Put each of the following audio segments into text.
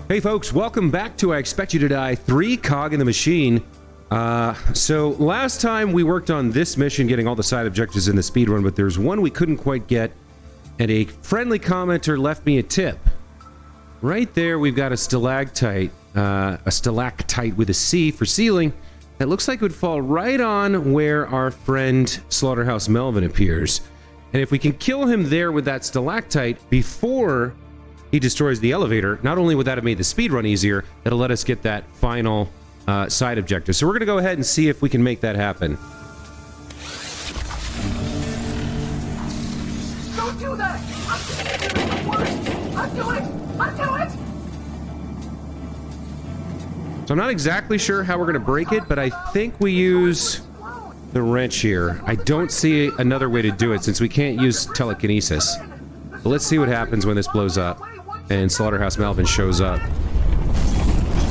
Hey folks, welcome back to I Expect You to Die 3, Cog in the Machine. So last time we worked on this mission, getting all the side objectives in the speedrun, but there's one we couldn't quite get, and a friendly commenter left me a tip. Right there we've got a stalactite with a C for ceiling, that looks like it would fall right on where our friend Slaughterhouse Melvin appears. And if we can kill him there with that stalactite before he destroys the elevator, not only would that have made the speedrun easier, that'll let us get that final side objective. So we're going to go ahead and see if we can make that happen. Don't do that! I'll do it! So I'm not exactly sure how we're going to break it, but I think we use the wrench here. I don't see another way to do it since we can't use telekinesis. But let's see what happens when this blows up and Slaughterhouse Melvin shows up.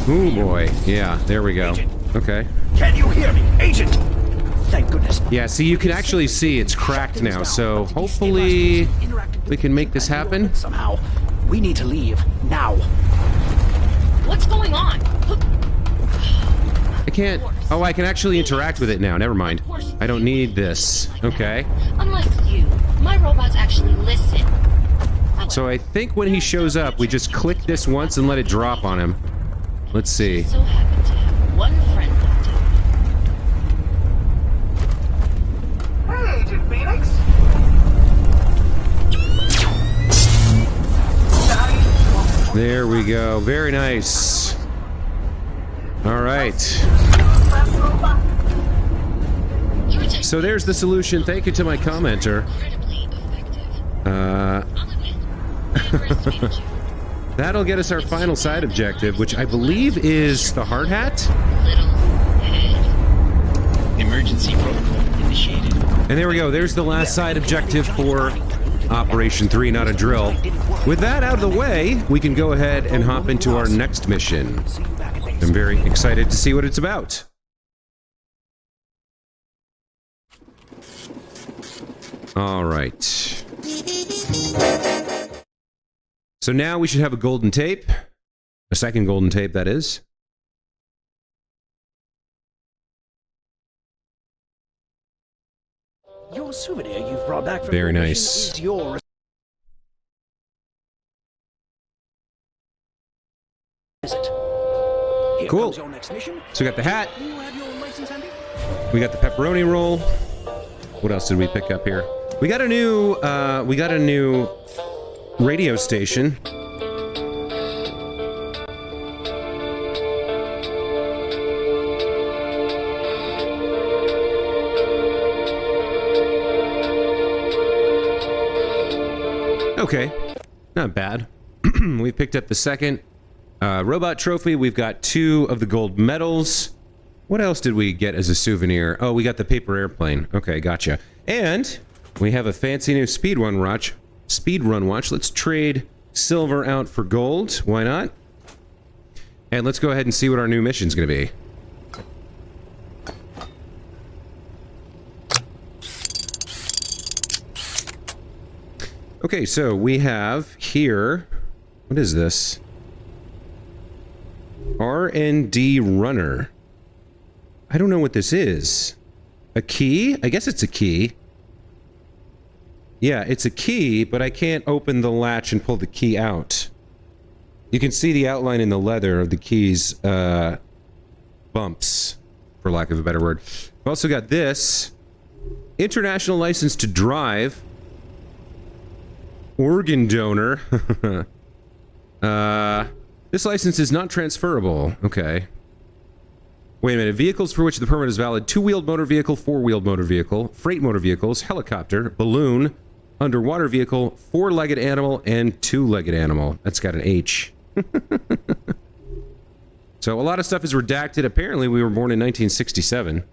Ooh boy. Yeah, there we go. Okay. Can you hear me, Agent? Thank goodness. Yeah, see, you can actually see it's cracked now, so hopefully we can make this happen. Somehow. We need to leave now. What's going on? I can't... Oh, I can actually interact with it now. Never mind. I don't need this. Okay. Unlike you, my robots actually listen. So I think when he shows up, we just click this once and let it drop on him. Let's see. So happen to have one friend left. Hey, Agent Phoenix! There we go. Very nice. All right. So there's the solution. Thank you to my commenter. That'll get us our final side objective, which I believe is the hard hat. Emergency protocol initiated. And there we go. There's the last side objective for Operation 3, not a drill. With that out of the way, we can go ahead and hop into our next mission. I'm very excited to see what it's about. All right. So now we should have a golden tape. A second golden tape, that is. Your souvenir you've brought back from Very your nice. mission is your... Is it? Here Cool. comes your next mission. So we got the hat. You have your license handy? We got the pepperoni roll. What else did we pick up here? We got a new radio station. Okay, not bad. We picked up the second robot trophy. We've got 2 of the gold medals. What else did we get as a souvenir? Oh, we got the paper airplane. Okay, gotcha. And we have a fancy new speedrun watch. Let's trade silver out for gold. Why not? And let's go ahead and see what our new mission's going to be. Okay, so we have here... What is this? R&D runner. I don't know what this is. A key? I guess it's a key. Yeah, it's a key, but I can't open the latch and pull the key out. You can see the outline in the leather of the key's bumps, for lack of a better word. We've also got this. International license to drive. Organ donor. This license is not transferable. Okay. Wait a minute. Vehicles for which the permit is valid. 2-wheeled motor vehicle, 4-wheeled motor vehicle, freight motor vehicles, helicopter, balloon, underwater vehicle, 4-legged animal, and 2-legged animal. That's got an H. So a lot of stuff is redacted. Apparently we were born in 1967.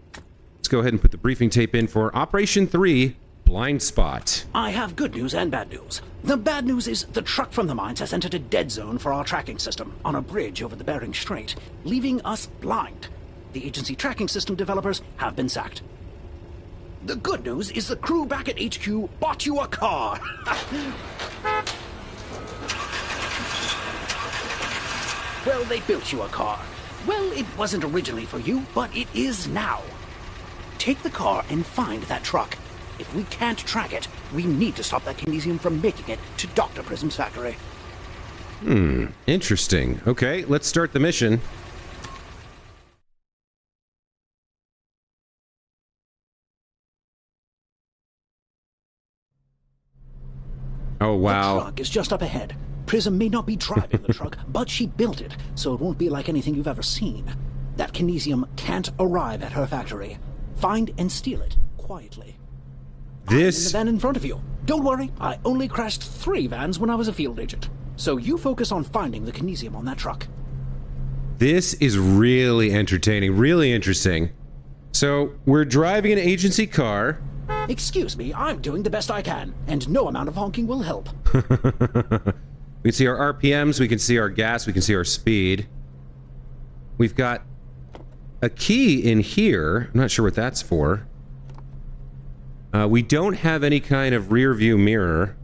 Let's go ahead and put the briefing tape in for Operation 3, Blind Spot. I have good news and bad news. The bad news is the truck from the mines has entered a dead zone for our tracking system on a bridge over the Bering Strait, leaving us blind. The agency tracking system developers have been sacked. The good news is the crew back at HQ bought you a car. Well, they built you a car. Well, it wasn't originally for you, but it is now. Take the car and find that truck. If we can't track it, we need to stop that Kinesium from making it to Dr. Prism's factory. Interesting. Okay, let's start the mission. Oh, wow. The truck is just up ahead. Prism may not be driving the truck, but she built it, so it won't be like anything you've ever seen. That Kinesium can't arrive at her factory. Find and steal it quietly. I'm in the van in front of you. Don't worry, I only crashed 3 vans when I was a field agent. So you focus on finding the Kinesium on that truck. This is really entertaining, really interesting. So, we're driving an agency car. Excuse me, I'm doing the best I can, and no amount of honking will help. We can see our RPMs, we can see our gas, we can see our speed. We've got a key in here. I'm not sure what that's for. We don't have any kind of rear view mirror.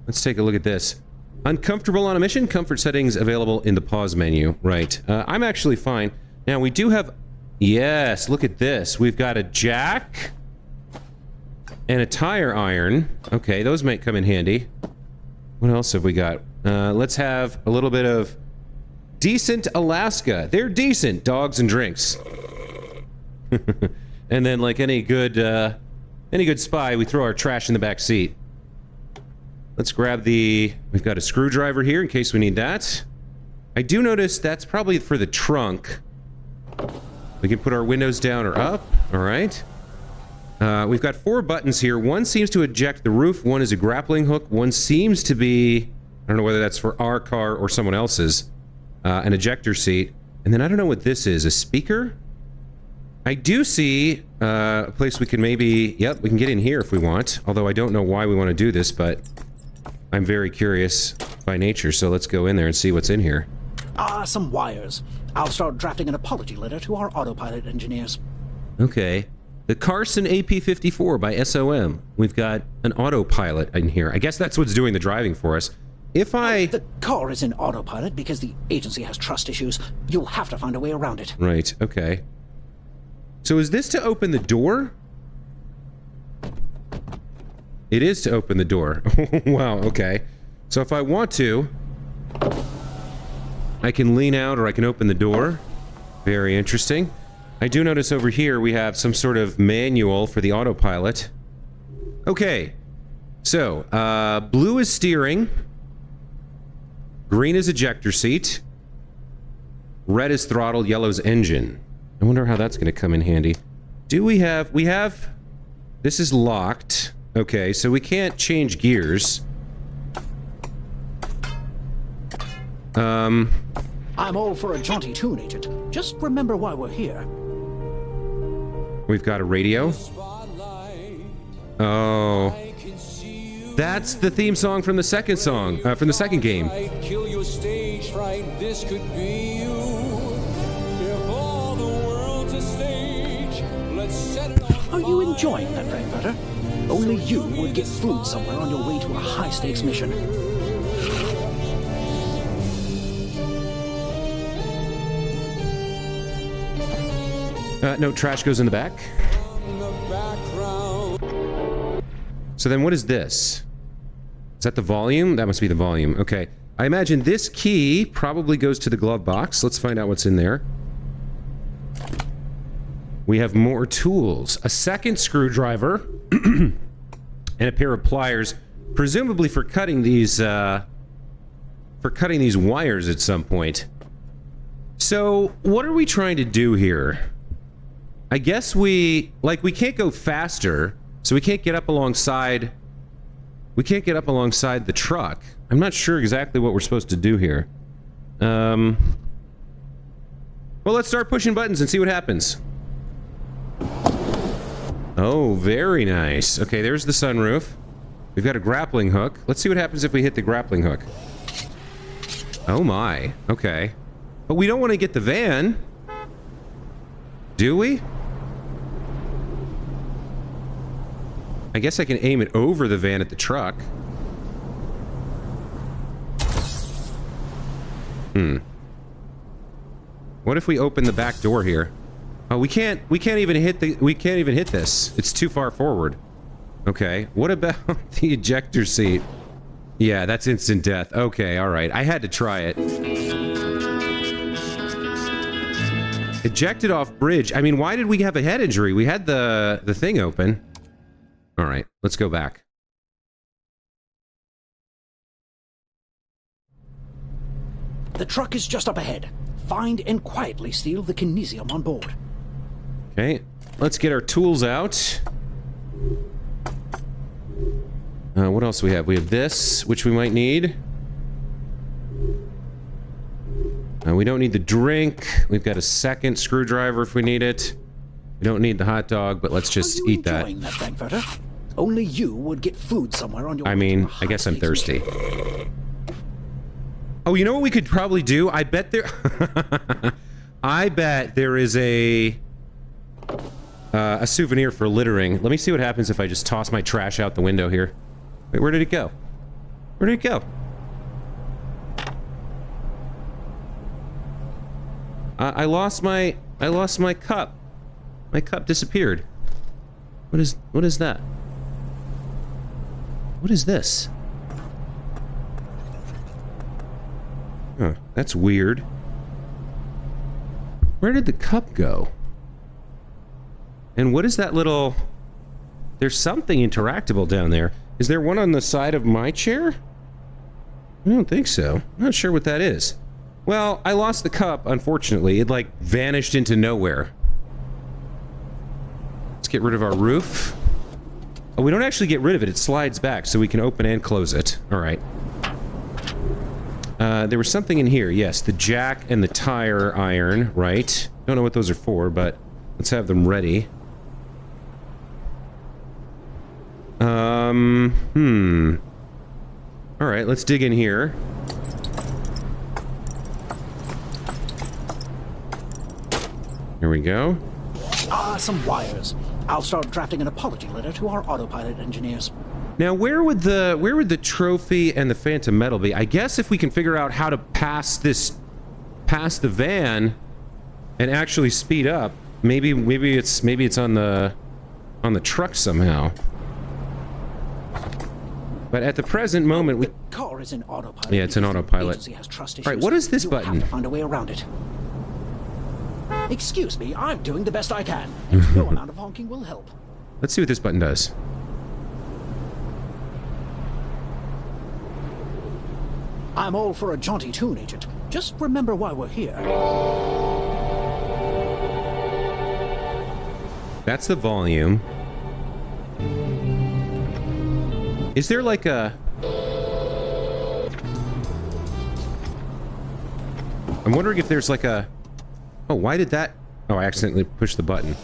Let's take a look at this. Uncomfortable on a mission? Comfort settings available in the pause menu. Right. I'm actually fine. Now, we do have... Yes, look at this. We've got a jack and a tire iron. Okay, those might come in handy. What else have we got? Let's have a little bit of decent Alaska. They're decent dogs and drinks. And then, like any good spy, we throw our trash in the back seat. Let's grab the... We've got a screwdriver here in case we need that. I do notice that's probably for the trunk. We can put our windows down or up. All right. We've got 4 buttons here. One seems to eject the roof. One is a grappling hook. One seems to be... I don't know whether that's for our car or someone else's. An ejector seat. And then I don't know what this is. A speaker? I do see a place we can maybe... Yep, we can get in here if we want. Although I don't know why we want to do this, but... I'm very curious by nature, so let's go in there and see what's in here. Some wires. I'll start drafting an apology letter to our autopilot engineers. Okay. The Carson AP-54 by SOM. We've got an autopilot in here. I guess that's what's doing the driving for us. If I... The car is in autopilot because the agency has trust issues. You'll have to find a way around it. Right, okay. So is this to open the door? It is to open the door. Wow, okay. So if I want to, I can lean out or I can open the door. Very interesting. I do notice over here we have some sort of manual for the autopilot. Okay. So, blue is steering. Green is ejector seat. Red is throttle, yellow's engine. I wonder how that's going to come in handy. Do we have... We have... This is locked. Okay, so we can't change gears. I'm all for a jaunty tune, Agent. Just remember why we're here. We've got a radio. Oh. That's the theme song from the second song, from the second game. Kill your stage fright, this could be you. If all the world's a stage, let's set it on Are you enjoying that, Frankfurter? Only you would get food somewhere on your way to a high-stakes mission. No, trash goes in the back. So then what is this? Is that the volume? That must be the volume. Okay. I imagine this key probably goes to the glove box. Let's find out what's in there. We have more tools. A second screwdriver. And a pair of pliers. Presumably for cutting these, wires at some point. So, what are we trying to do here? I guess we can't go faster, so we can't get up alongside... We can't get up alongside the truck. I'm not sure exactly what we're supposed to do here. Well, let's start pushing buttons and see what happens. Oh, very nice. Okay, there's the sunroof. We've got a grappling hook. Let's see what happens if we hit the grappling hook. Oh my. Okay. But we don't want to get the van. Do we? I guess I can aim it over the van at the truck. What if we open the back door here? Oh, we can't even hit this. It's too far forward. Okay. What about the ejector seat? Yeah, that's instant death. Okay, all right. I had to try it. Ejected off bridge. I mean, why did we have a head injury? We had the thing open. All right, let's go back. The truck is just up ahead. Find and quietly steal the Kinesium on board. Okay, let's get our tools out. What else do we have? We have this, which we might need. We don't need the drink. We've got a second screwdriver if we need it. We don't need the hot dog, but let's just eat that. Are you enjoying that, Frankfurter? Only you would get food somewhere on your I way to mean, a I guess I'm high-stakes thirsty. mission. Oh, you know what we could probably do? I bet there... I bet there is a souvenir for littering. Let me see what happens if I just toss my trash out the window here. Wait, where did it go? Where did it go? I lost my cup. My cup disappeared. What is that? What is this? Huh, that's weird. Where did the cup go? And what is that little... There's something interactable down there. Is there one on the side of my chair? I don't think so. I'm not sure what that is. Well, I lost the cup, unfortunately. It, like, vanished into nowhere. Let's get rid of our roof. Oh, we don't actually get rid of it. It slides back, so we can open and close it. All right. There was something in here. Yes, the jack and the tire iron, right? Don't know what those are for, but let's have them ready. All right, let's dig in here. Here we go. Some wires. I'll start drafting an apology letter to our autopilot engineers. Now, where would the trophy and the phantom metal be? I guess if we can figure out how to pass the van and actually speed up, maybe it's on the truck somehow. But at the present moment, The car is in autopilot. Yeah, it's in because the autopilot. agency has trust All right, issues. what is this You'll button? have to find a way around it. Excuse me, I'm doing the best I can, and no amount of honking will help. Let's see what this button does. I'm all for a jaunty tune, Agent. Just remember why we're here. That's the volume. Is there like a... I'm wondering if there's like a... Oh, why did that... Oh, I accidentally pushed the button.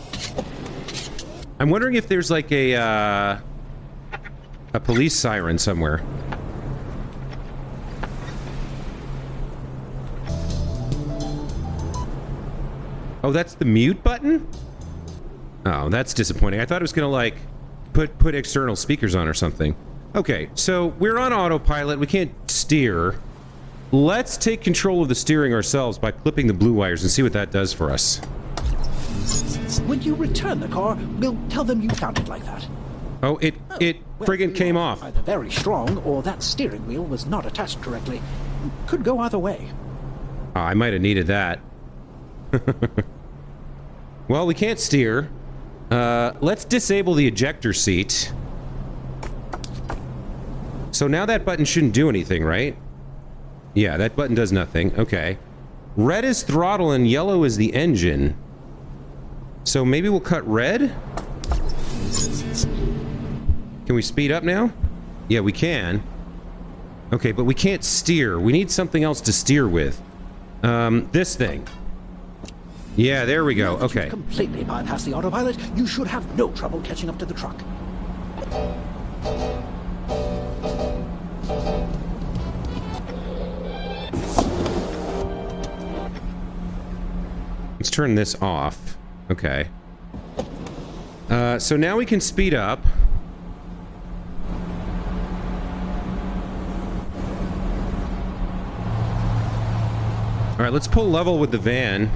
I'm wondering if there's like a police siren somewhere. Oh, that's the mute button? Oh, that's disappointing. I thought it was gonna, like, put external speakers on or something. Okay, so we're on autopilot. We can't steer. Let's take control of the steering ourselves by clipping the blue wires and see what that does for us. When you return the car, we'll tell them you found it like that. Oh, it Well, friggin' you came are off. Either very strong, or that steering wheel was not attached correctly. Could go either way. Oh, I might have needed that. Well, we can't steer. Let's disable the ejector seat. So now that button shouldn't do anything, right? Yeah, that button does nothing. Okay. Red is throttle and yellow is the engine. So maybe we'll cut red? Can we speed up now? Yeah, we can. Okay, but we can't steer. We need something else to steer with. This thing. Yeah, there we go. Now that Okay. you've completely bypassed the autopilot, you should have no trouble catching up to the truck. Let's turn this off. Okay. So now we can speed up. All right, let's pull level with the van.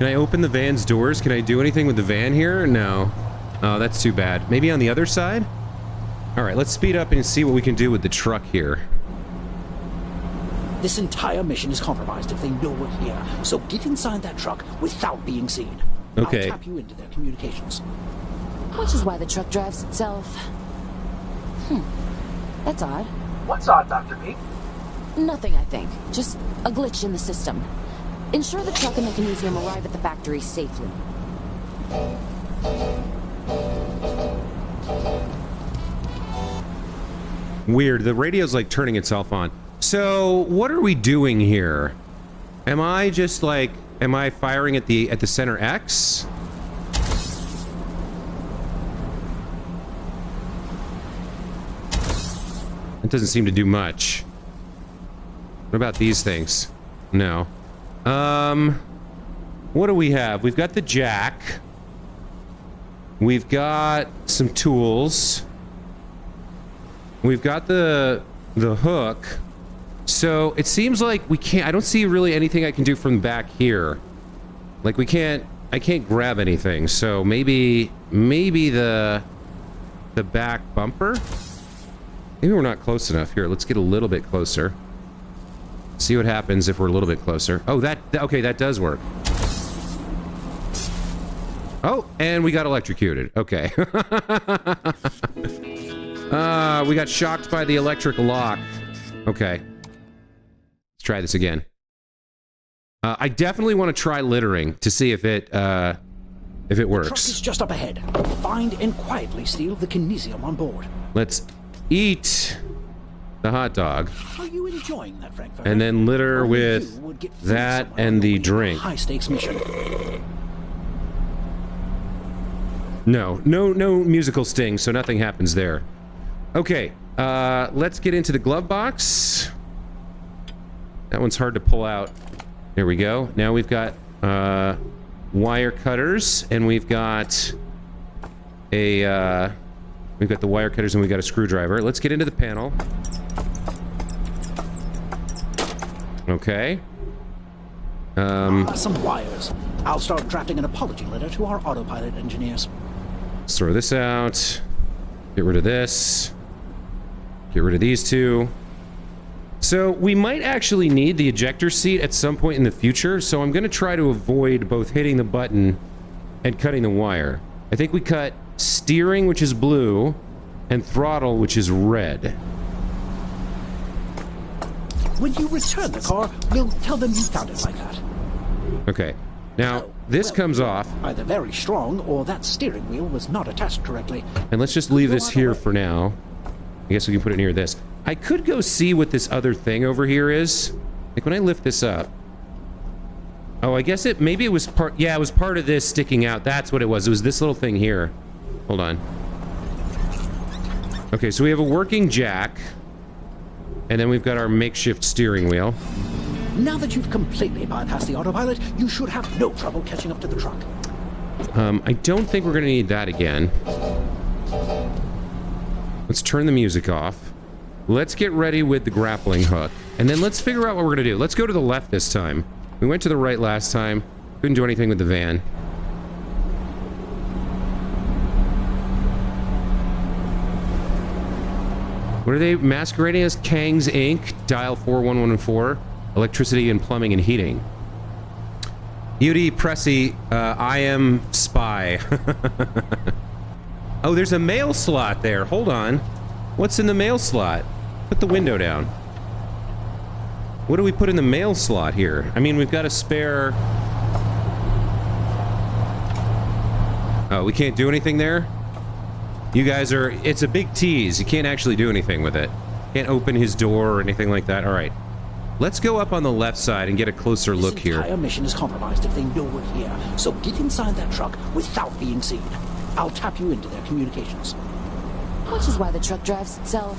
Can I open the van's doors? Can I do anything with the van here? No. Oh, that's too bad. Maybe on the other side? Alright, let's speed up and see what we can do with the truck here. This entire mission is compromised if they know we're here. So get inside that truck without being seen. Okay. I'll tap you into their communications. Which is why the truck drives itself. That's odd. What's odd, Dr. P? Nothing, I think. Just a glitch in the system. Ensure the truck and the Kinesium arrive at the factory safely. Weird. The radio's like turning itself on. So, what are we doing here? Am I just like... Am I firing at the center X? It doesn't seem to do much. What about these things? No. What do we have? We've got the jack. We've got some tools. We've got the hook. So it seems like we can't... I don't see really anything I can do from back here. Like we can't... I can't grab anything. So maybe the back bumper? Maybe we're not close enough. Here, let's get a little bit closer. See what happens if we're a little bit closer. Oh, okay, that does work. Oh, and we got electrocuted. Okay. We got shocked by the electric lock. Okay. Let's try this again. I definitely want to try littering to see if it works. The truck is just up ahead. Find and quietly steal the Kinesium on board. Let's eat the hot dog. Are you enjoying that, Frankfurt? And then litter with that and the drink. High stakes mission. No musical sting, so nothing happens there. Okay, let's get into the glove box. That one's hard to pull out. There we go. Now we've got wire cutters, and we've got the wire cutters, and we've got a screwdriver. Let's get into the panel. Okay. Some wires. I'll start drafting an apology letter to our autopilot engineers. Let's throw this out. Get rid of this. Get rid of these two. So we might actually need the ejector seat at some point in the future, so I'm going to try to avoid both hitting the button and cutting the wire. I think we cut steering, which is blue, and throttle, which is red. When you return the car, we'll tell them you found it like that. Okay. Now, this comes off. Either very strong, or that steering wheel was not attached correctly. And let's just leave this here for now. I guess we can put it near this. I could go see what this other thing over here is. Like, when I lift this up... Oh, I guess maybe it was part... Yeah, it was part of this sticking out. That's what it was. It was this little thing here. Hold on. Okay, so we have a working jack. And then we've got our makeshift steering wheel. Now that you've completely bypassed the autopilot, you should have no trouble catching up to the truck. I don't think we're going to need that again. Let's turn the music off. Let's get ready with the grappling hook. And then let's figure out what we're going to do. Let's go to the left this time. We went to the right last time. Couldn't do anything with the van. What are they masquerading as? Kang's Inc. Dial 41114. Electricity and plumbing and heating. UD Pressy, I am spy. Oh, there's a mail slot there. Hold on. What's in the mail slot? Put the window down. What do we put in the mail slot here? I mean, we've got a spare... Oh, we can't do anything there? You guys are... It's a big tease. You can't actually do anything with it. Can't open his door or anything like that. All right. Let's go up on the left side and get a closer look here. This entire mission is compromised if they know we're here. So get inside that truck without being seen. I'll tap you into their communications. Which is why the truck drives itself.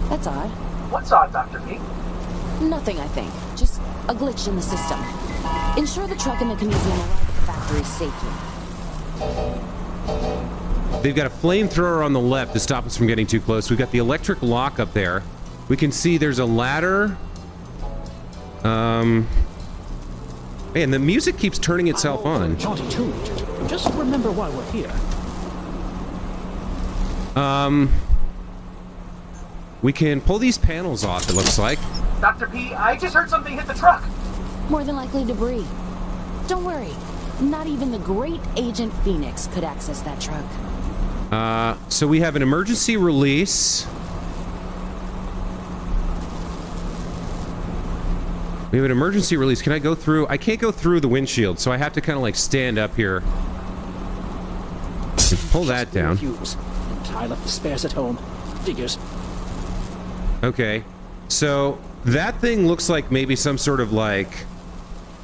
That's odd. What's odd, Dr. P? Nothing, I think. Just a glitch in the system. Ensure the truck and the Kinesium arrive at the factory safely. They've got a flamethrower on the left to stop us from getting too close. We've got the electric lock up there. We can see there's a ladder. Hey, and the music keeps turning itself on. Jaunty tune. Just remember why we're here. We can pull these panels off, it looks like. Dr. P, I just heard something hit the truck. More than likely debris. Don't worry. Not even the great Agent Phoenix could access that truck. So we have an emergency release. We have an emergency release. Can I go through? I can't go through the windshield, so I have to kind of like stand up here. And pull that down. Fuse. And I left the spares at home. Figures. Okay. So that thing looks like maybe some sort of like...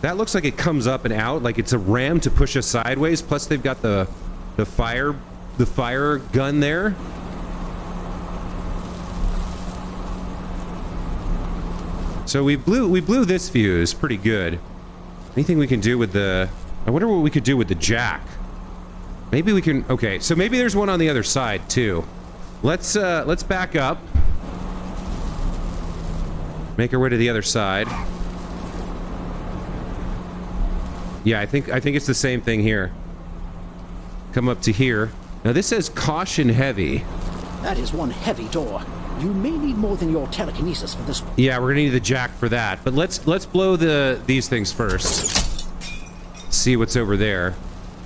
That looks like it comes up and out, like it's a ram to push us sideways, plus they've got the fire gun there. So we blew this fuse pretty good. Anything we can do with the... I wonder what we could do with the jack. Maybe we can... Okay, so maybe there's one on the other side too. Let's back up. Make our way to the other side. Yeah, I think it's the same thing here. Come up to here. Now this says caution heavy. That is one heavy door. You may need more than your telekinesis for this one. Yeah, we're gonna need the jack for that. But let's blow these things first. See what's over there.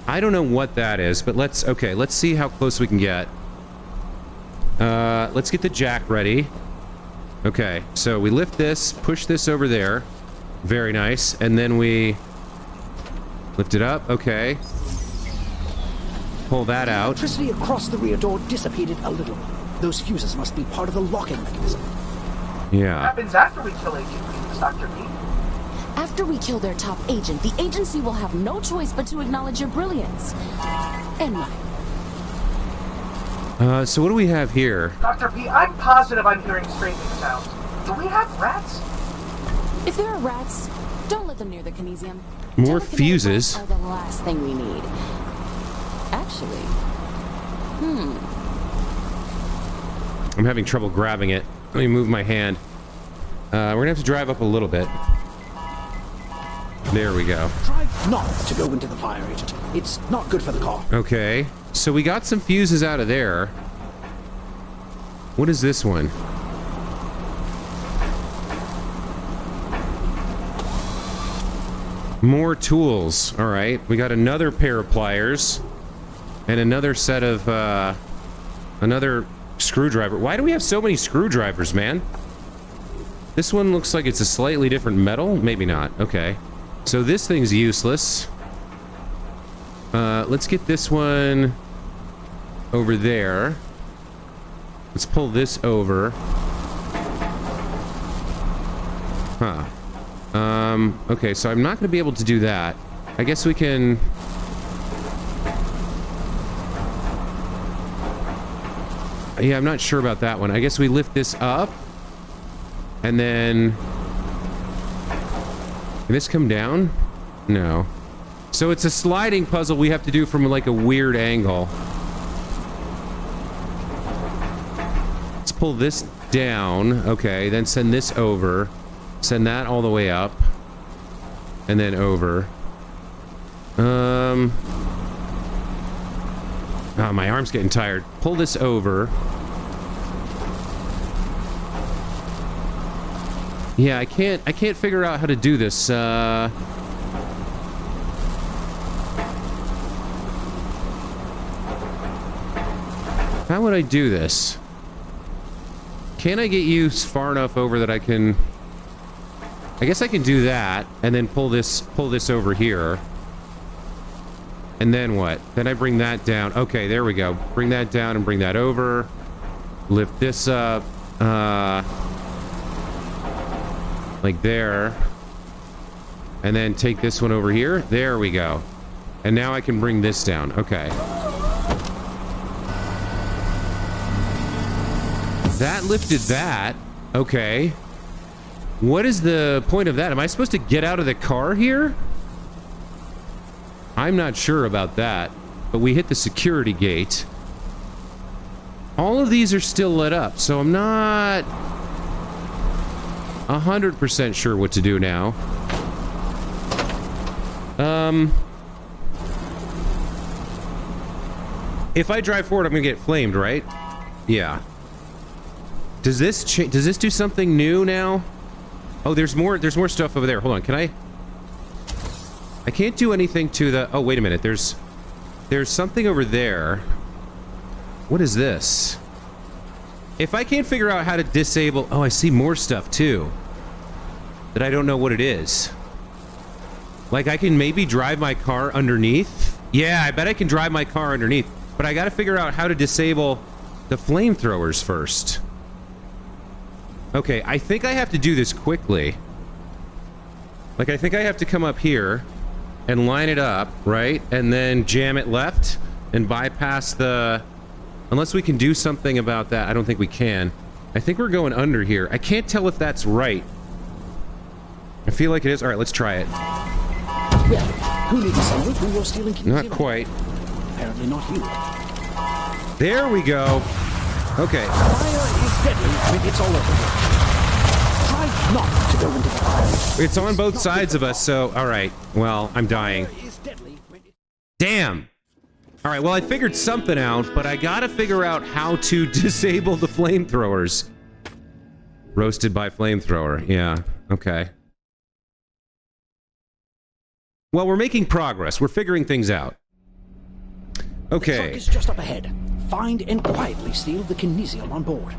I don't know what that is, but let's see how close we can get. Let's get the jack ready. Okay, so we lift this, push this over there. Very nice. And then we lift it up. Okay. Pull that out. Electricity across the rear door dissipated a little. Those fuses must be part of the locking mechanism. Yeah. Happens after we kill Agent Phoenix, Dr. P. After we kill their top agent, the agency will have no choice but to acknowledge your brilliance. And mine. So what do we have here? Dr. P, I'm positive I'm hearing scraping sounds. Do we have rats? If there are rats, don't let them near the Kinesium. More Telekinetic fuses. rats are the last thing we need. Actually, I'm having trouble grabbing it. Let me move my hand. We're gonna have to drive up a little bit. There we go. Try not to go into the fire agent. It's not good for the car. Okay. So we got some fuses out of there. What is this one? More tools. All right. We got another pair of pliers. And another set of, another screwdriver. Why do we have so many screwdrivers, man? This one looks like it's a slightly different metal. Maybe not. Okay. So this thing's useless. Let's get this one over there. Let's pull this over. Huh. Okay, so I'm not going to be able to do that. I guess we can... Yeah, I'm not sure about that one. I guess we lift this up. And then... Can this come down? No. So it's a sliding puzzle we have to do from like a weird angle. Let's pull this down. Okay, then send this over. Send that all the way up. And then over. Oh, my arm's getting tired. Pull this over. Yeah, I can't figure out how to do this. How would I do this? Can I get you far enough over that I can... I guess I can do that, and then pull this over here. And then what? Then I bring that down. Okay, there we go. Bring that down and bring that over. Lift this up. Like there. And then take this one over here. There we go. And now I can bring this down. Okay. That lifted that. Okay. What is the point of that? Am I supposed to get out of the car here? I'm not sure about that. But we hit the security gate. All of these are still lit up, so I'm not 100% sure what to do now. If I drive forward, I'm gonna get flamed, right? Yeah. Does this do something new now? Oh, there's more stuff over there. Hold on, can I can't do anything to the... Oh, wait a minute. There's something over there. What is this? If I can't figure out how to disable... Oh, I see more stuff, too. That I don't know what it is. Like, I can maybe drive my car underneath? Yeah, I bet I can drive my car underneath. But I gotta figure out how to disable the flamethrowers first. Okay, I think I have to do this quickly. Like, I think I have to come up here and line it up, right? And then jam it left and bypass the... Unless we can do something about that. I don't think we can. I think we're going under here. I can't tell if that's right. I feel like it is. All right, let's try it. Well, who needs to know who you're stealing? Not quite. Apparently not you. There we go. Okay. Fire is deadly when it's all over. Try not to go into the fire. It's on both sides of us, so... All right. Well, I'm dying. Fire is deadly when it... Damn. All right, well, I figured something out, but I gotta figure out how to disable the flamethrowers. Roasted by flamethrower. Yeah. Okay. Well, we're making progress. We're figuring things out. The Okay. truck is just up ahead. Find and quietly steal the Kinesium on board.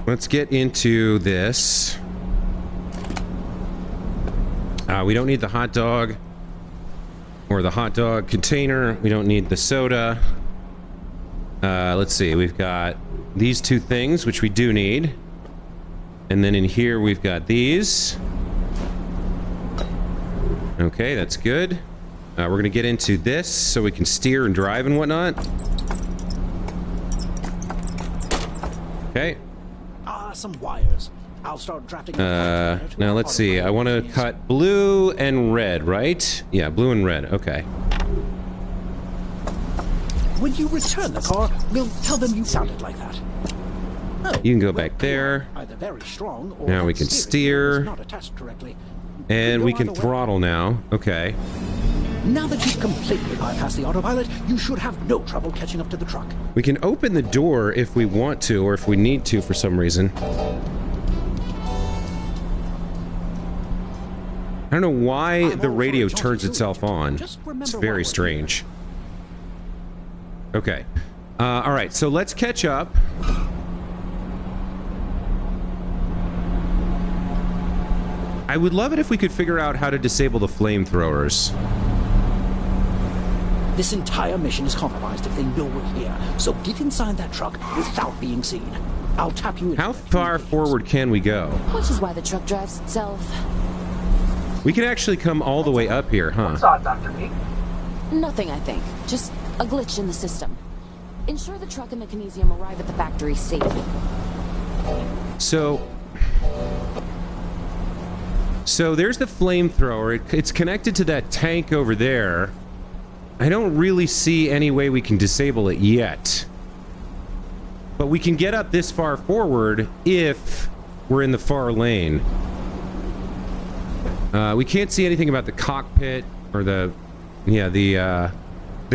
Let's get into this. We don't need the hot dog or the hot dog container. We don't need the soda. Let's see. We've got these two things, which we do need. And then in here, we've got these. Okay, that's good. We're going to get into this so we can steer and drive and whatnot. Okay. Some wires. I'll start drafting. Now let's see. I want to cut blue and red, right? Yeah, blue and red. Okay. When you return the car, we'll tell them you sounded like that. Oh, You can go well, back there. Either very strong or Now we that can steering steer. wheel is not attached correctly. And Could we go can either way. throttle now. Okay. Now that you've completely bypassed the autopilot, you should have no trouble catching up to the truck. We can open the door if we want to, or if we need to for some reason. I don't know why the radio turns itself on. It's very strange. Okay. All right, so let's catch up. I would love it if we could figure out how to disable the flamethrowers. This entire mission is compromised if they know we're here. So get inside that truck without being seen. I'll tap you in. How far forward can we go? Which is why the truck drives itself. We can actually come all the way up here, huh? What's up, Dr. P? Nothing, I think. Just a glitch in the system. Ensure the truck and the Kinesium arrive at the factory safely. So there's the flamethrower. It's connected to that tank over there. I don't really see any way we can disable it yet. But we can get up this far forward if we're in the far lane. We can't see anything about the cockpit or the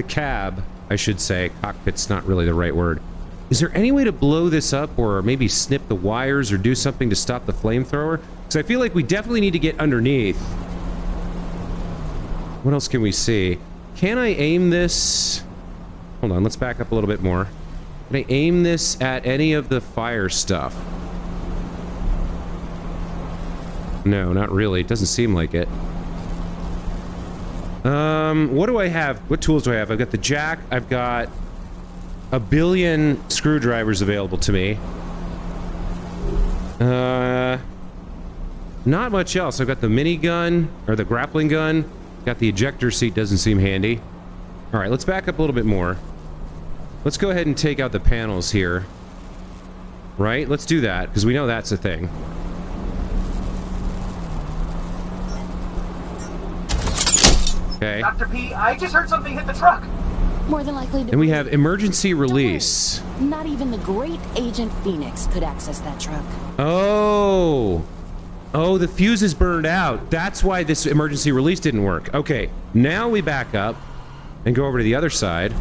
cab, I should say. Cockpit's not really the right word. Is there any way to blow this up or maybe snip the wires or do something to stop the flamethrower? Because I feel like we definitely need to get underneath. What else can we see? Can I aim this? Hold on, let's back up a little bit more. Can I aim this at any of the fire stuff? No, not really. It doesn't seem like it. What do I have? What tools do I have? I've got the jack. I've got a billion screwdrivers available to me. Not much else. I've got the minigun, or the grappling gun. Got the ejector seat, doesn't seem handy. All right, let's back up a little bit more. Let's go ahead and take out the panels here. Right? Let's do that, because we know that's a thing. Okay. Dr. P, I just heard something hit the truck. More than likely to And we have emergency release. Not even the great Agent Phoenix could access that truck. Oh, Oh, the fuse is burned out. That's why this emergency release didn't work. Okay, now we back up and go over to the other side.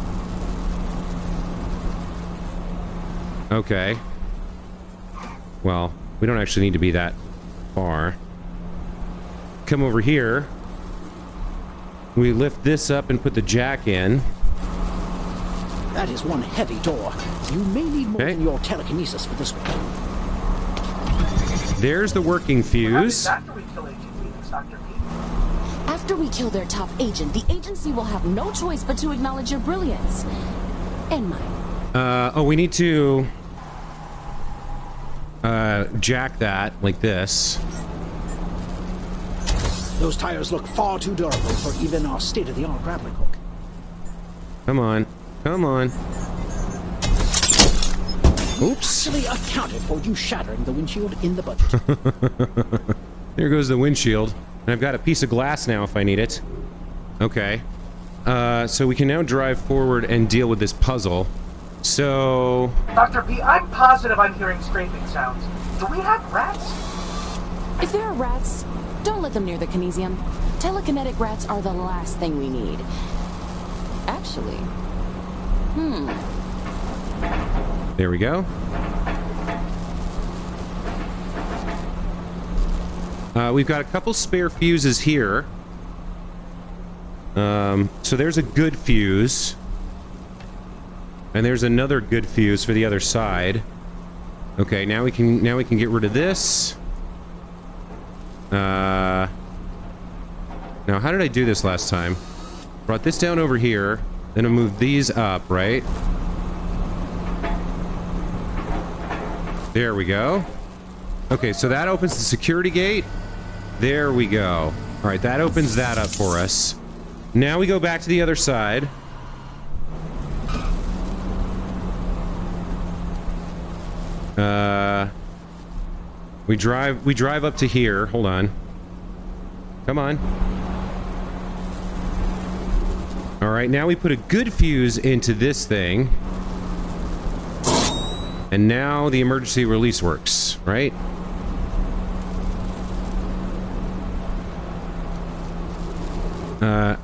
Okay. Well, we don't actually need to be that far. Come over here. We lift this up and put the jack in. That is one heavy door. You may need more than your telekinesis for this one. There's the working fuse. After we kill Agent Phoenix, Dr. P. After we kill their top agent, the agency will have no choice but to acknowledge your brilliance. And mine. Oh, we need to... jack that, like this. Those tires look far too durable for even our state-of-the-art grappling hook. Come on. Come on. Oops. Actually accounted for you shattering the windshield in the budget. There goes the windshield. And I've got a piece of glass now if I need it. Okay. So we can now drive forward and deal with this puzzle. So... Dr. P, I'm positive I'm hearing scraping sounds. Do we have rats? If there are rats, don't let them near the Kinesium. Telekinetic rats are the last thing we need. Actually... There we go. We've got a couple spare fuses here. So there's a good fuse. And there's another good fuse for the other side. Okay, now we can get rid of this. Now how did I do this last time? Brought this down over here, then I moved these up, right? There we go. Okay, so that opens the security gate. There we go. All right, that opens that up for us. Now we go back to the other side. We drive up to here. Hold on. Come on. All right, now we put a good fuse into this thing. And now the emergency release works, right?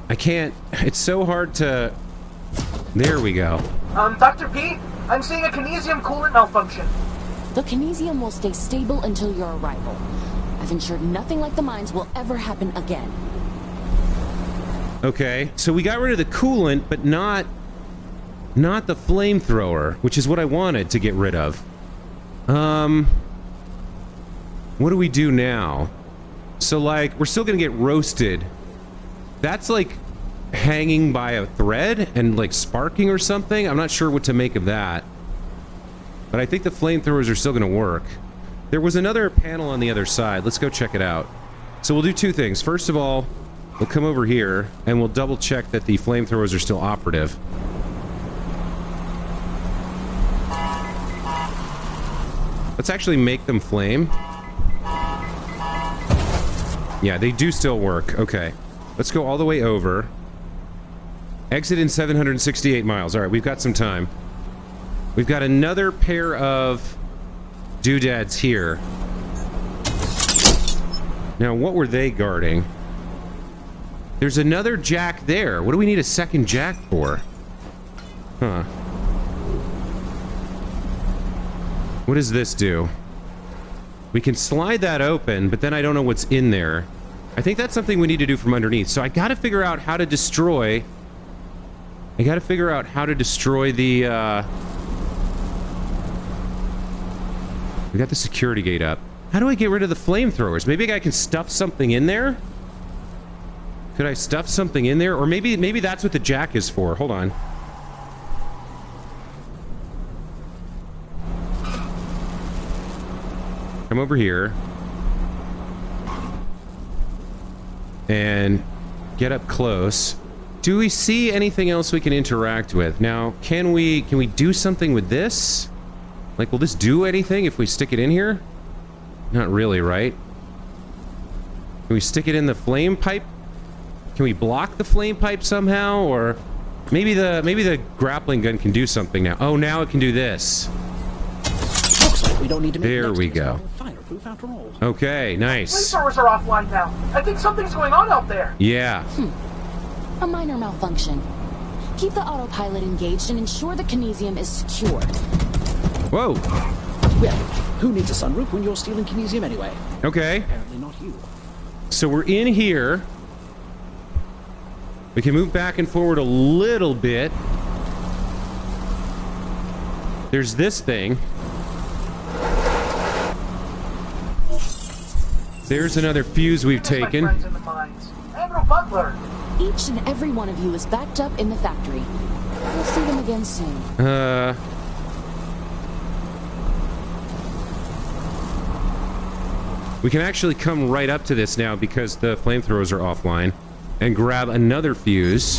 I can't... It's so hard to... There we go. Dr. P, I'm seeing a Kinesium coolant malfunction. The Kinesium will stay stable until your arrival. I've ensured nothing like the mines will ever happen again. Okay, so we got rid of the coolant, but not the flamethrower, which is what I wanted to get rid of. What do we do now? So, like, we're still gonna get roasted. That's, like, hanging by a thread and, like, sparking or something? I'm not sure what to make of that. But I think the flamethrowers are still gonna work. There was another panel on the other side. Let's go check it out. So we'll do two things. First of all, we'll come over here, and we'll double check that the flamethrowers are still operative. Let's actually make them flame. Yeah, they do still work. Okay. Let's go all the way over. Exit in 768 miles. Alright, we've got some time. We've got another pair of doodads here. Now, what were they guarding? There's another jack there. What do we need a second jack for? Huh. What does this do? We can slide that open, but then I don't know what's in there. I think that's something we need to do from underneath. So I gotta figure out how to destroy... I gotta figure out how to destroy the, We got the security gate up. How do I get rid of the flamethrowers? Maybe I can stuff something in there? Could I stuff something in there? Or maybe that's what the jack is for. Hold on. Come over here. And get up close. Do we see anything else we can interact with? Now, can we do something with this? Like, will this do anything if we stick it in here? Not really, right? Can we stick it in the flame pipe? Can we block the flame pipe somehow? Or maybe the grappling gun can do something now. Oh, now it can do this. Looks like we don't need to make there we go. fire bulletproof after all. Okay, nice. Flamethrowers are offline now. I think something's going on out there. Yeah. A minor malfunction. Keep the autopilot engaged and ensure the Kinesium is secure. Whoa. Well, who needs a sunroof when you're stealing Kinesium anyway? Okay. Apparently not you. So we're in here. We can move back and forward a little bit. There's this thing. There's another fuse we've taken. My friends in the mines. Andrew Butler. Each and every one of you is backed up in the factory. We'll see them again soon. We can actually come right up to this now because the flamethrowers are offline and grab another fuse.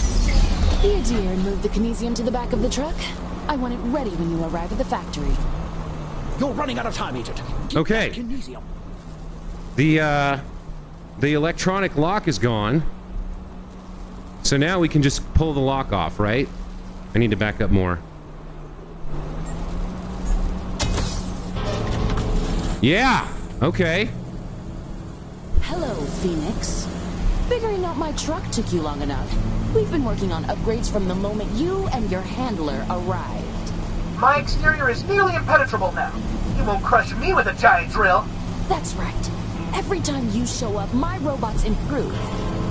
Be a dear and move the Kinesium to the back of the truck. I want it ready when you arrive at the factory. You're running out of time, Agent. Get Okay. that Kinesium. The electronic lock is gone. So now we can just pull the lock off, right? I need to back up more. Yeah! Okay. Hello, Phoenix. Figuring out my truck took you long enough. We've been working on upgrades from the moment you and your handler arrived. My exterior is nearly impenetrable now. You won't crush me with a giant drill. That's right. Every time you show up, my robots improve.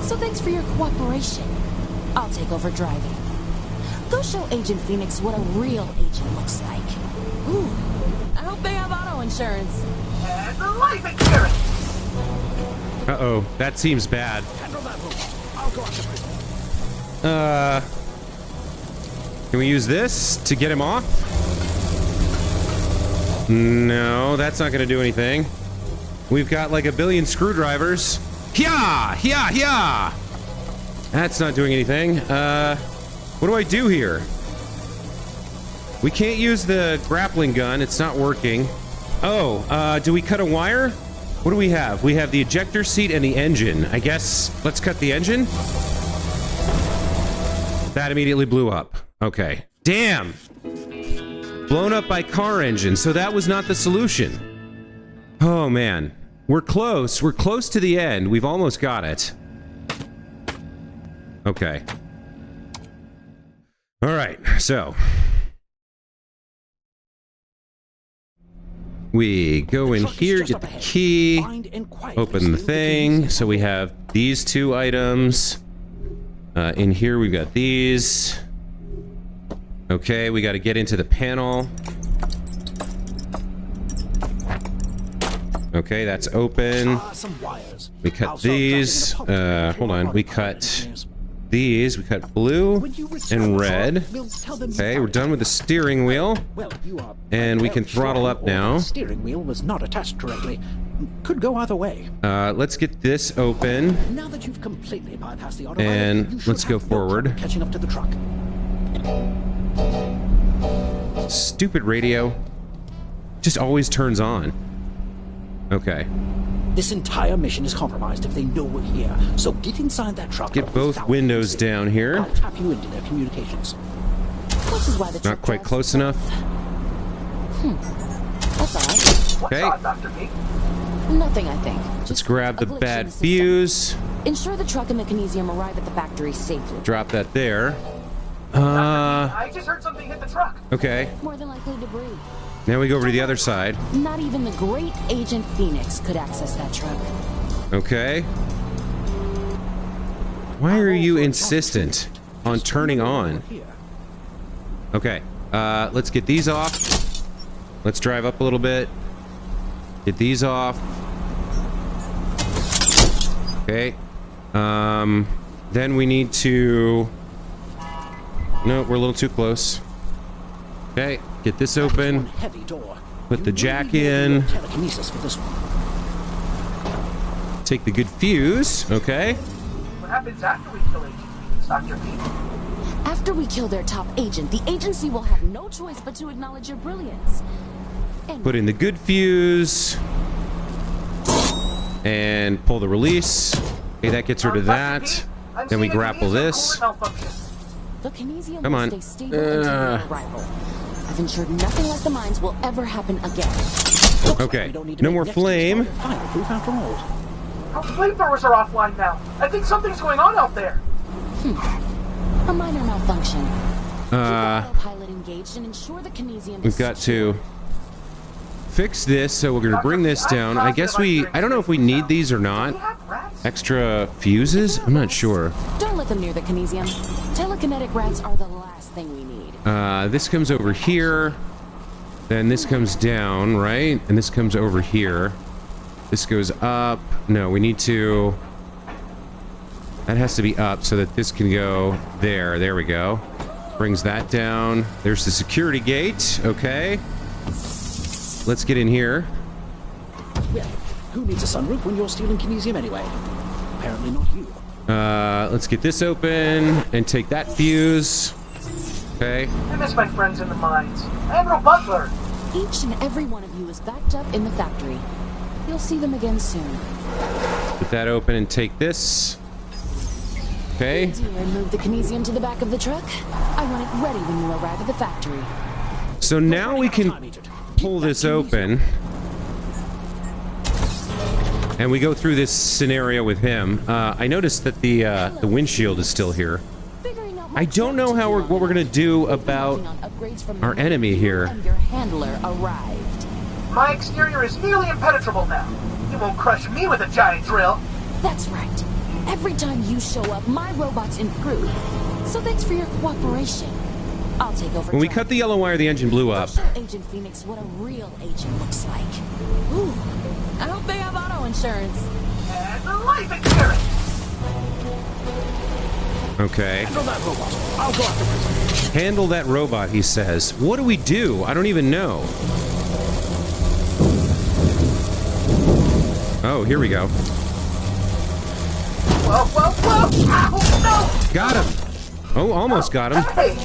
So thanks for your cooperation. I'll take over driving. Go show Agent Phoenix what a real agent looks like. Ooh, I hope they have auto insurance. And the life insurance. Uh-oh, that seems bad. Handle that robot. I'll go after Prism. Can we use this to get him off? No, that's not gonna do anything. We've got like a billion screwdrivers. Hya! Hya! Hya! That's not doing anything. What do I do here? We can't use the grappling gun. It's not working. Oh, do we cut a wire? What do we have? We have the ejector seat and the engine. I guess let's cut the engine. That immediately blew up. Okay. Damn! Blown up by car engine, so that was not the solution. Oh, man. We're close. We're close to the end. We've almost got it. Okay. All right, so we go in here, get the key, open the thing. So we have these two items. In here we've got these. Okay, we got to get into the panel. Okay, that's open. We cut these. Hold on, we cut these. We cut blue and red. Okay, we're done with the steering wheel. And we can throttle up now. The steering wheel was not attached correctly. Could go either way. Let's get this open. Now that you've completely bypassed the autopilot, And you should let's go have no trouble forward. catching up to the truck. Stupid radio. Just always turns on. Okay. This entire mission is compromised if they know we're here. So get inside that truck. Get both windows down here. I'll tap you into their communications. Which is why the Not truck quite drives close enough. That's odd. What's Okay. odd, Dr. B? Nothing, I think. Let's Just grab a the glitch in bad system. fuse. Ensure the truck and the Kinesium arrive at the factory safely. Drop that there. I just heard something hit the truck. Okay. More than likely debris. Now we go over to the other side. Not even the great Agent Phoenix could access that truck. Okay. Why are you insistent on turning on? Okay. Let's get these off. Let's drive up a little bit. Get these off. Okay. Then we need to... No, we're a little too close. Okay, get this open. Heavy door. Put the jack in. Telekinesis for this one. Take the good fuse. Okay. What happens after we kill Agent Phoenix, Dr. B? After we kill their top agent, the agency will have no choice but to acknowledge your brilliance. And Put in the good fuse. And pull the release. Okay, that gets rid of that. Then we grapple this. the Kinesium Come will on. stay stable until your arrival. I've I've ensured nothing like the mines will ever happen again. Looks Okay, like we don't need to no make more next flame. installment fireproof after all. Our flamethrowers are offline now. I think something's going on out there. A minor malfunction. Keep the autopilot engaged and ensure the Kinesium We've is got secure. to fix this, so we're going to bring this down. I guess I don't know if we need these or Do we not. have rats? Extra fuses? I'm not sure. Don't let them near the Kinesium. Telekinetic rats are the last thing we need. This comes over here. Then this comes down, right? And this comes over here. This goes up. No, we need to... That has to be up so that this can go there. There we go. Brings that down. There's the security gate. Okay. Let's get in here. Well, who needs a sunroof when you're stealing Kinesium anyway? Apparently not you. Let's get this open and take that fuse. Okay. I miss my friends in the mines. Admiral Butler. Each and every one of you is backed up in the factory. You'll see them again soon. Put that open and take this. Okay. Dear, and move the Kinesium to the back of the truck. I want it ready when you arrive at the factory. So now we can pull this open. And we go through this scenario with him. I noticed that the windshield is still here. I don't know how what we're gonna do about our enemy here. And your handler arrived. My exterior is nearly impenetrable now. You won't crush me with a giant drill. That's right. Every time you show up, my robots improve. So thanks for your cooperation. I'll take over. When we cut the yellow wire, the engine blew up. Show Agent Phoenix what a real agent looks like. Ooh, I hope they have auto insurance. And life insurance. Okay. Handle that robot. I'll go after Prism. Handle that robot, he says. What do we do? I don't even know. Oh, here we go. Whoa, whoa, whoa! Ow, Got him. Oh, almost got him. Hey,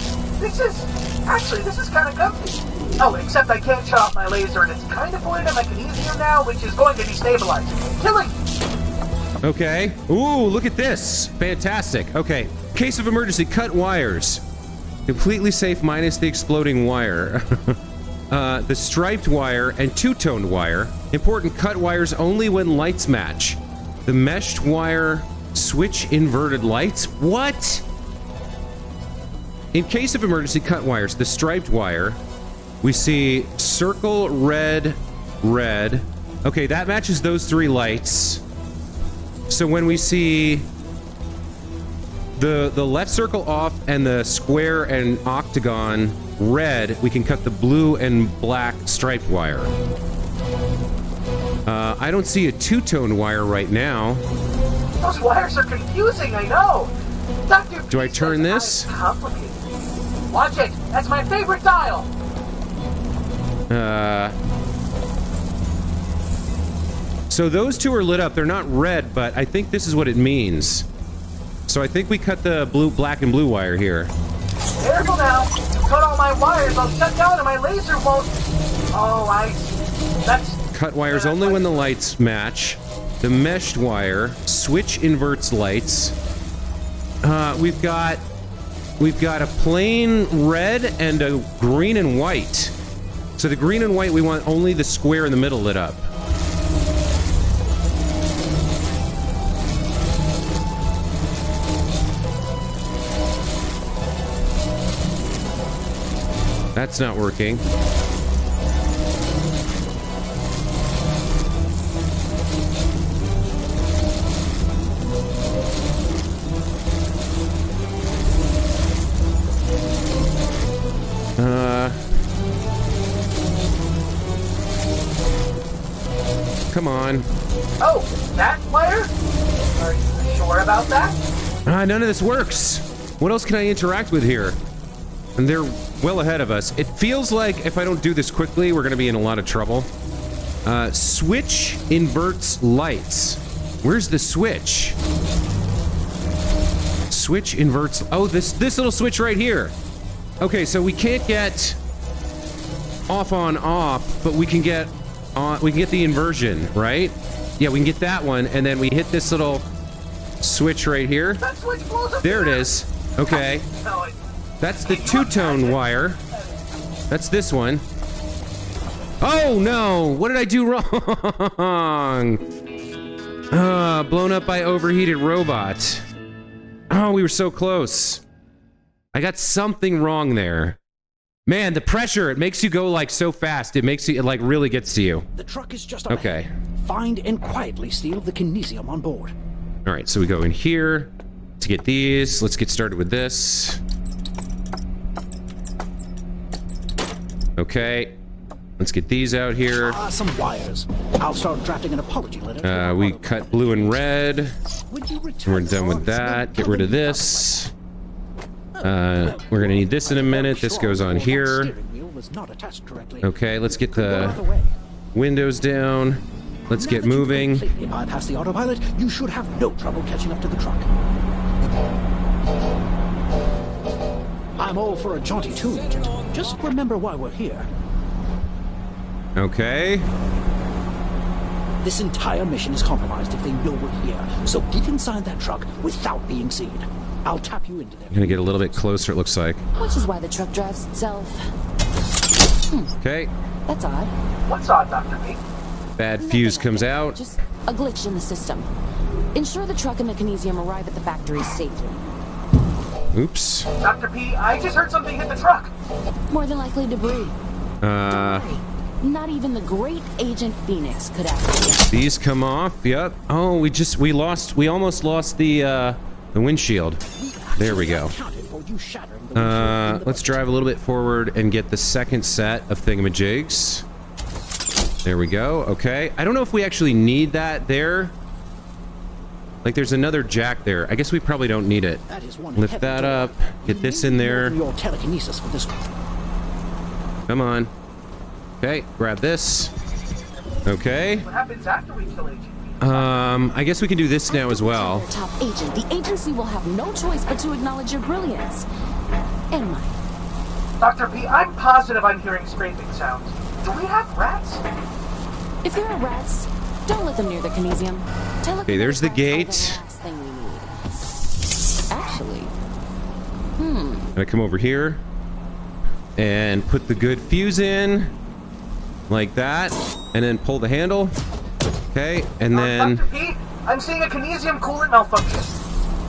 this is kind of comfy. Oh, except I can't shut off my laser, and it's kind of pointed at my Kinesium now, which is going to destabilize it. Killing me. Okay. Ooh, look at this. Fantastic. Okay. Case of emergency, cut wires. Completely safe minus the exploding wire. The striped wire and two-toned wire. Important, cut wires only when lights match. The meshed wire, switch inverted lights. What? In case of emergency, cut wires. The striped wire. We see circle, red, red. Okay, that matches those three lights. So when we see the left circle off and the square and octagon red, we can cut the blue and black striped wire. I don't see a two-tone wire right now. Those wires are confusing, I know. Dr. Do I turn this? Complicated. Watch it. That's my favorite dial. So those two are lit up. They're not red, but I think this is what it means. So I think we cut the black and blue wire here. Careful now. You cut all my wires, I'll shut down and my laser won't. Oh, I see. That's... Cut wires only when the lights match. The meshed wire. Switch inverts lights. We've got a plain red and a green and white. So the green and white, we want only the square in the middle lit up. That's not working. Come on. Oh, that wire? Are you sure about that? None of this works. What else can I interact with here? And they're well ahead of us. It feels like if I don't do this quickly, we're going to be in a lot of trouble. Switch inverts lights. Where's the switch? Switch inverts... Oh, this little switch right here. Okay, so we can't get off on off, but we can get on. We can get the inversion, right? Yeah, we can get that one, and then we hit this little switch right here. That switch blows up. There it is. Okay. No, That's the two-tone wire. That's this one. Oh no! What did I do wrong? Blown up by overheated robot. Oh, we were so close. I got something wrong there. Man, the pressure, it makes you go like so fast. It makes you, it like really gets to you. The truck is just up Okay. ahead. Find and quietly steal the Kinesium on board. All right, so we go in here to get these. Let's get started with this. Okay. Let's get these out here. Some wires. I'll start drafting an apology letter. We cut blue and red. Would you return We're done with that. Get rid of this. We're gonna need this in a minute. This goes on here. Okay, let's get the windows down. Let's get moving. Completely bypass the autopilot. You should have no trouble catching up to the truck. I'm all for a jaunty tune, Agent. Just remember why we're here. Okay. This entire mission is compromised if they know we're here. So get inside that truck without being seen. I'll tap you into there. I'm gonna get a little bit closer, it looks like. Which is why the truck drives itself. Okay. That's odd. What's odd, Dr. B? Bad fuse comes out. Just a glitch in the system. Ensure the truck and the Kinesium arrive at the factory safely. Oops. Dr. P, I just heard something hit the truck. More than likely debris. Don't worry. Not even the great Agent Phoenix could access it. These come off. Yep. Oh, we almost lost the windshield. There we go. Let's drive a little bit forward and get the second set of thingamajigs. There we go. Okay. I don't know if we actually need that there. Like, there's another jack there. I guess we probably don't need it. Lift that up. Get this in there. Your telekinesis for this. Come on. Okay, grab this. Okay. What happens after we kill Agent B? I guess we can do this now as well. Top agent, the agency will have no choice but to acknowledge your brilliance. And mine. Dr. P, I'm positive I'm hearing scraping sounds. Do we have rats? If there are rats, don't let them near the Kinesium. Okay, there's the gate. Actually, Gonna come over here and put the good fuse in like that, and then pull the handle. Okay, and then Dr. P, I'm seeing a Kinesium coolant malfunction.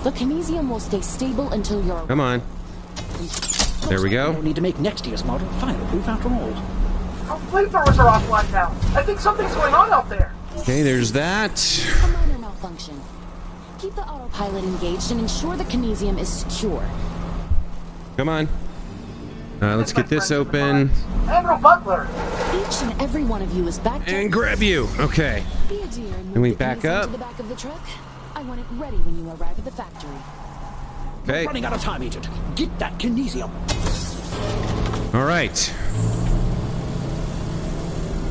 the Kinesium will stay stable until you're... come on. There we go. No need to make next year's model fireproof after all. Our flamethrowers are offline now. I think something's going on out there. Okay, there's that. A minor malfunction. Keep the autopilot engaged and ensure the Kinesium is secure. Come on. Let's get this open. Admiral Butler. Each and every one of you is back And grab you. Okay. Be a dear and And we move the back Kinesium up. to the back of the truck. I want it ready when you arrive at the factory. Okay. Running out of time, Agent. Get that Kinesium. All right.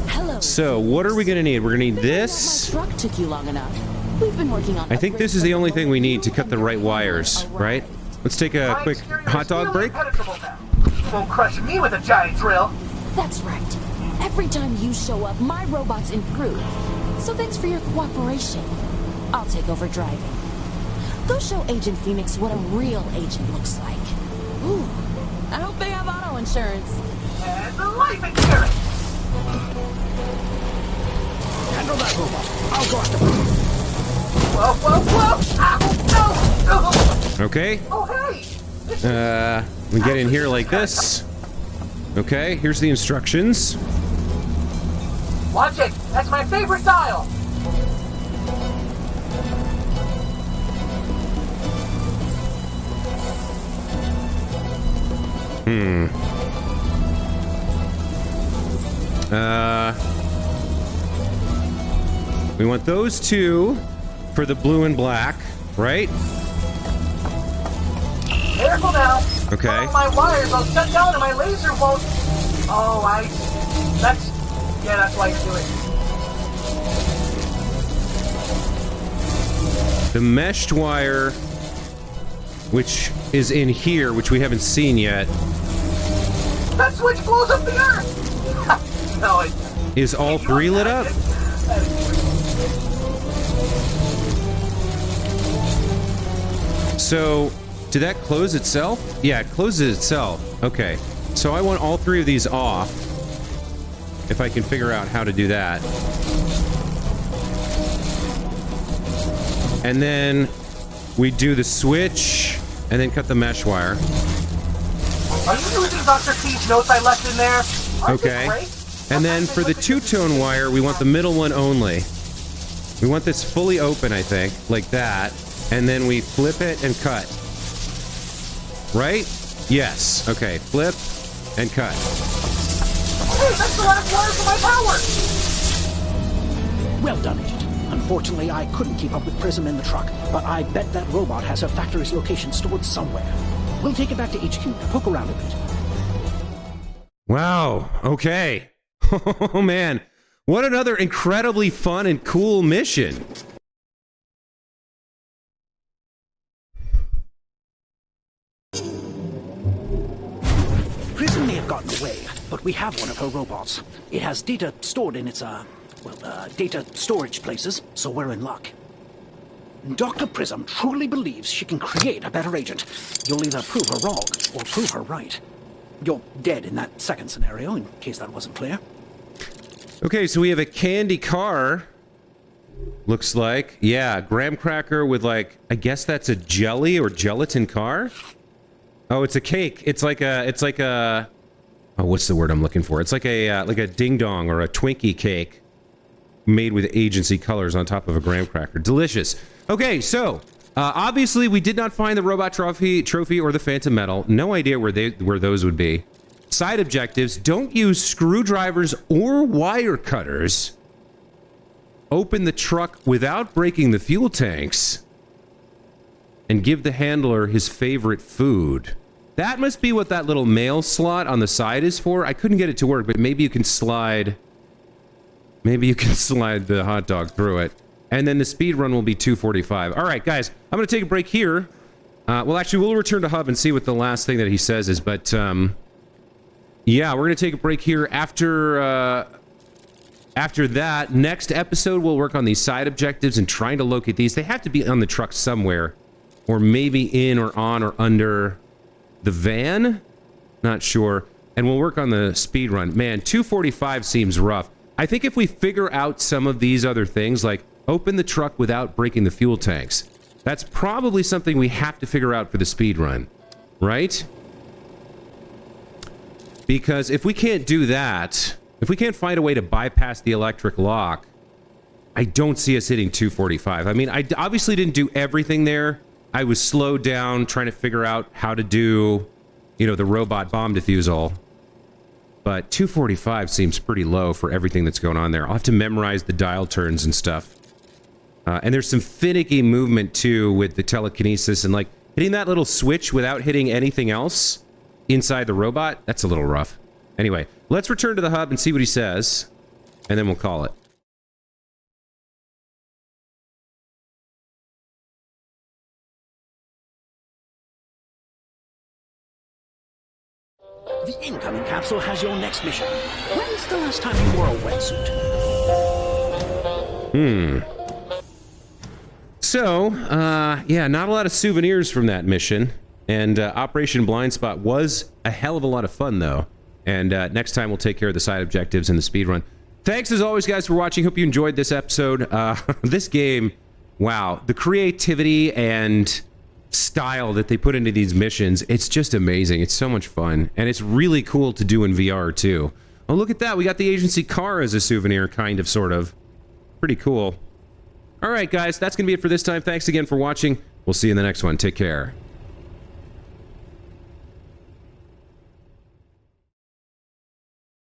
Hello. So, what are we gonna need? We're gonna need this. My truck took you long enough. We've been working on. I think this is the only thing we need to cut the right wires, right? Let's take a quick hot dog break. Won't crush me with a giant drill. That's right. Every time you show up, my robots improve. So thanks for your cooperation. I'll take over driving. Go show Agent Phoenix what a real agent looks like. Ooh, I hope they have auto insurance. And the life insurance. Handle that robot. I'll go after him. Whoa, whoa, whoa! Ow, no! Okay. Oh, hey! We get in here like this. Okay, here's the instructions. Watch it! That's my favorite dial! We want those two for the blue and black, right? Careful now! Okay. Follow my wires, I'll shut down and my laser won't... Oh, I... That's why you do it. The meshed wire, which is in here, which we haven't seen yet, That switch blows up the earth! No, it... is all three lit up? So, did that close itself? Yeah, it closes itself. Okay. So I want all three of these off. If I can figure out how to do that. And then we do the switch and then cut the mesh wire. Are you using Dr. T's notes I left in there? Aren't they Okay. great? And then for the two-tone wire, we want the middle one only. We want this fully open, I think, like that. And then we flip it and cut. Right? Yes. Okay, flip and cut. Hey, that's a lot of wire for my power! Well done, Agent. Unfortunately, I couldn't keep up with Prism in the truck, but I bet that robot has her factory's location stored somewhere. We'll take it back to HQ to poke around a bit. Wow. Okay. Oh, man. What another incredibly fun and cool mission. Prism may have gotten away, but we have one of her robots. It has data stored in its, data storage places, so we're in luck. Dr. Prism truly believes she can create a better agent. You'll either prove her wrong or prove her right. You're dead in that second scenario, in case that wasn't clear. Okay, so we have a candy car. Looks like. Yeah, graham cracker with, like, I guess that's a jelly or gelatin car? Oh, it's a cake. It's like a, oh, what's the word I'm looking for? It's like a ding dong or a Twinkie cake made with agency colors on top of a graham cracker. Delicious. Okay, so obviously we did not find the robot trophy or the phantom medal. No idea where those would be. Side objectives: don't use screwdrivers or wire cutters. Open the truck without breaking the fuel tanks. And give the handler his favorite food. That must be what that little mail slot on the side is for. I couldn't get it to work, but maybe you can slide... Maybe you can slide the hot dog through it. And then the speed run will be 2:45. All right, guys, I'm going to take a break here. Well, actually, we'll return to Hub and see what the last thing that he says is. But, yeah, we're going to take a break here. After that, next episode, we'll work on these side objectives and trying to locate these. They have to be on the truck somewhere. Or maybe in or on or under the van? Not sure. And we'll work on the speed run. Man, 2:45 seems rough. I think if we figure out some of these other things, like open the truck without breaking the fuel tanks, that's probably something we have to figure out for the speed run, right? Because if we can't do that, if we can't find a way to bypass the electric lock, I don't see us hitting 2:45. I mean, I obviously didn't do everything there. I was slowed down trying to figure out how to do, you know, the robot bomb defusal. But 2:45 seems pretty low for everything that's going on there. I'll have to memorize the dial turns and stuff. And there's some finicky movement, too, with the telekinesis. And, like, hitting that little switch without hitting anything else inside the robot, that's a little rough. Anyway, let's return to the hub and see what he says. And then we'll call it. The incoming capsule has your next mission. When's the last time you wore a wetsuit? So, yeah, not a lot of souvenirs from that mission. And Operation Blind Spot was a hell of a lot of fun, though. And next time we'll take care of the side objectives and the speed run. Thanks, as always, guys, for watching. Hope you enjoyed this episode. This game, wow. The creativity and style that they put into these missions, it's just amazing. It's so much fun. And it's really cool to do in VR, too. Oh, look at that. We got the agency car as a souvenir, kind of, sort of. Pretty cool. All right, guys, that's going to be it for this time. Thanks again for watching. We'll see you in the next one. Take care.